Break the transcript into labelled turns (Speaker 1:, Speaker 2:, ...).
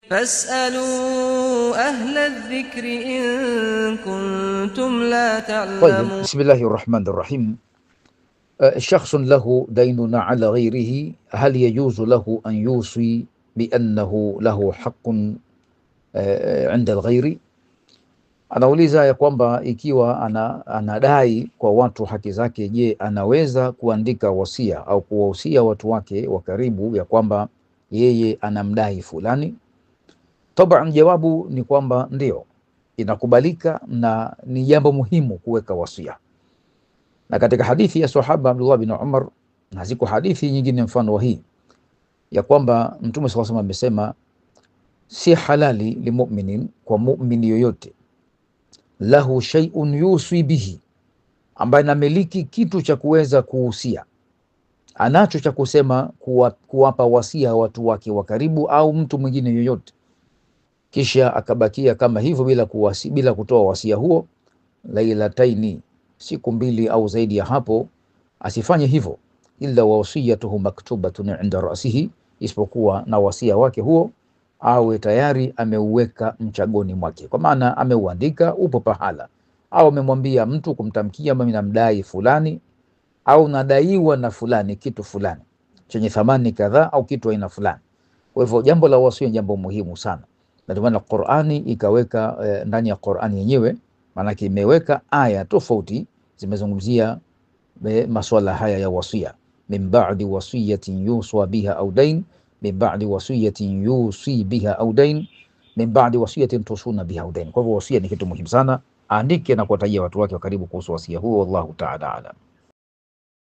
Speaker 1: Fas'alu ahla adh-dhikri in kuntum la ta'lamun.
Speaker 2: Bismillahir Rahmanir Rahim. شخص له دين على غيره هل يجوز له أن يوصي بأنه له حق عند الغير. Anauliza ya kwamba ikiwa anadai kwa watu haki zake, je, anaweza kuandika wasia au kuwahusia watu wake wa karibu ya kwamba yeye anamdai fulani? Taban, jawabu ni kwamba ndio, inakubalika na ni jambo muhimu kuweka wasia. Na katika hadithi ya sahaba Abdullah bin Umar, na ziko hadithi nyingine mfano wa hii, ya kwamba Mtume sallallahu alaihi wasallam amesema, si halali limu'minin, kwa mu'mini yoyote, lahu shay'un yuswi bihi, ambaye anamiliki kitu cha kuweza kuhusia, anacho cha kusema, kuwapa wasia watu wake wa karibu au mtu mwingine yoyote, kisha akabakia kama hivyo bila kutoa wasia huo, lailataini, siku mbili au zaidi ya hapo, asifanye hivyo, illa wasiyatuhu maktubatun inda rasihi, isipokuwa na wasia wake huo awe tayari ameuweka mchagoni mwake, kwa maana ameuandika, upo pahala, au amemwambia mtu kumtamkia, mimi namdai fulani au nadaiwa na fulani kitu fulani chenye thamani kadhaa au kitu aina fulani. Kwa hivyo jambo la wasia ni jambo muhimu sana, na ndio maana Qur'ani ikaweka ndani ya Qur'ani yenyewe, maana imeweka aya tofauti zimezungumzia masuala haya ya wasia, min ba'di wasiyatin yuswa biha au dain, min ba'di wasiyatin yusi biha au dain, min ba'di wasiyatin tusuna biha au dain. Kwa hivyo wasia ni kitu muhimu sana, aandike na kuwatajia watu wake wa karibu kuhusu wasia huo. Wallahu ta'ala alam.